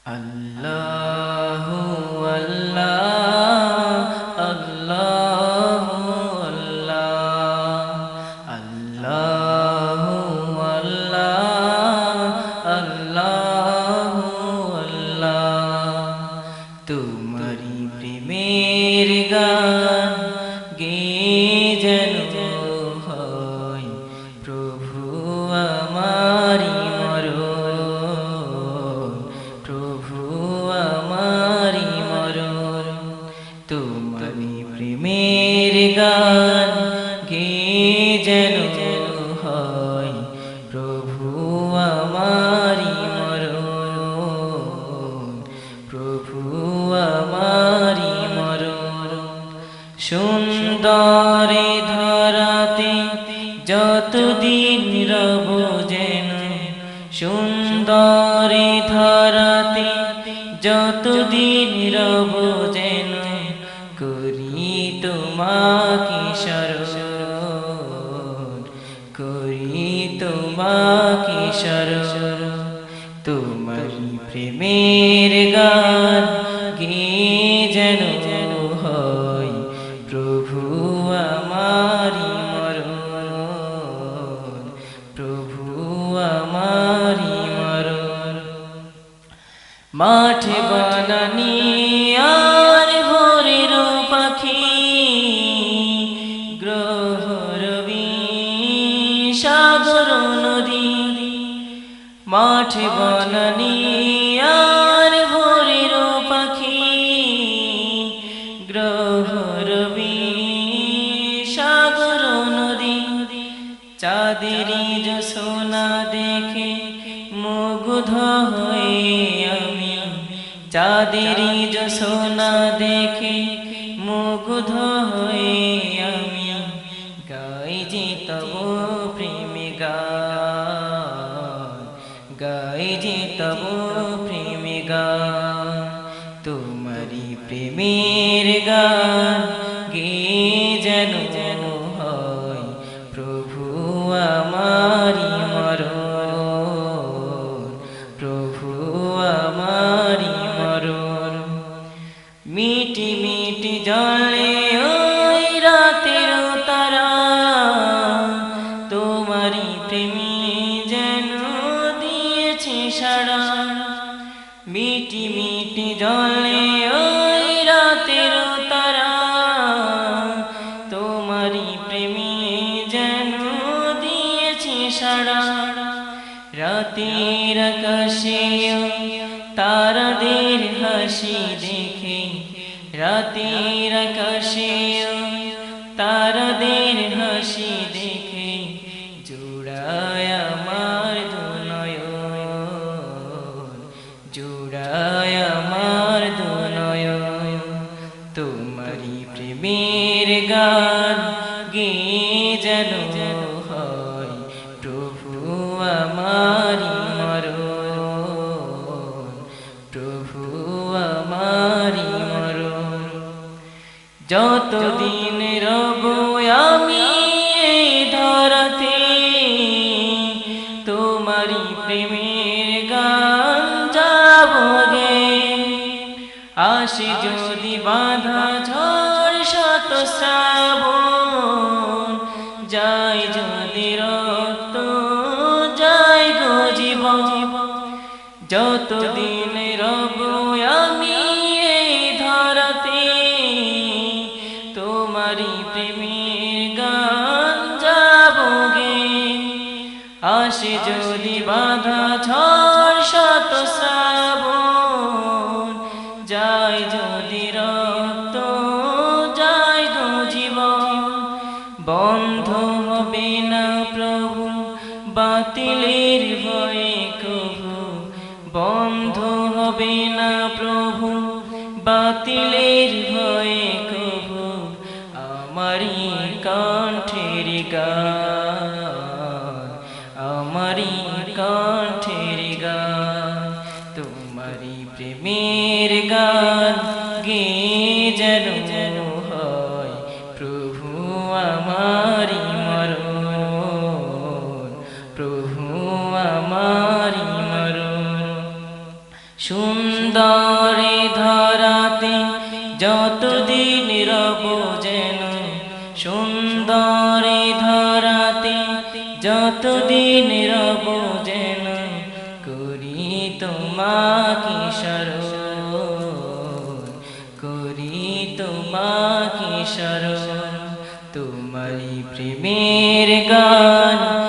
আল্লাহু আল্লাহ আল্লাহু আল্লাহ আল্লাহু আল্লাহ আল্লাহু আল্লাহ তোমারি প্রেমের গান গেয়ে যেন হয় প্রভু আমারি মরণ প্রভু আমারি মরণ তোমারি প্রেমের গান গেয়ে যেন হয় প্রভু আমারি মরণ প্রভু আমারি মরণ সুন্দরে ধরাতে যতদিন রব যেন সুন্দরে ধরাতে যতদিন রব যেন করি তোমাকে শরণ করি তোমাকে শরণ তোমারি প্রেমের গান গেয়ে যেন হয় প্রভু আমারি মরণ প্রভু আমারি মরণ মাঠে বানানি আর ভোরের পাখি গ্রহ রবি সাগর নদী মাঠে বানানি আর ভোরের পাখি গ্রহ রবি সাগর নদী চাঁদেরই জোছনা দেখে মুগ্ধ হয়ে আমি চাঁদেরই জোছনা দেখে মুগ্ধ হয়ে আমি গাই যে তব প্রেমে গান গাই যে তব প্রেমে গান তোমারি প্রেমের গান গেয়ে যেন হয় প্রভু আমারি মরণ প্রভু আমারি মরণ মিটি মিটি জলে ওই রাতের তারা তোমারি প্রেমী যেন দিয়েছে সারা মিটি মিটি জলে ওই রাতের তারা তোমারি প্রেমী যেন দিয়েছে সারা রাতের আকাশে তারাদের হাসি দেখে রাতের আকাশে তারাদের হাসি দেখে জুড়ায় আমার দুনয়ন জুড়ায় আমার দুনয়ন তোমারি প্রেমের গান গেয়ে যেন হয় প্রভু আমারি মরণ প্রভু আমারি মরণ যতদিন রব আমি এই ধরাতে তোমারি প্রেমের গান যাব গে আসে যদি বাধা ঝড় শত শ্রাবণ যায় যদি রক্ত যায় গো জীবন যতদিন রব আমি এই ধরাতে তোমারি প্রেমের গান যাব গে আসে যদি বাধা ঝড় শত শ্রাবণ যায় যদি রক্ত যায় গো জীবন বন্ধ হবে না প্রভু বাতিলের ভয়ে কভু বন্ধ হবে না প্রভু বাতিলের ভয়ে কভু আমারি কণ্ঠের গান আমারি কণ্ঠের গান তোমারি প্রেমের গান গেয়ে যেন হয় প্রভু আমারি মরণ প্রভু আমারি মরণ সুন্দরে ধরাতে যতদিন রব যেন, সুন্দরে ধরাতে যতদিন রব যেন, করি তোমাকে শরণ, করি তোমাকে শরণ। তোমারি প্রেমের গান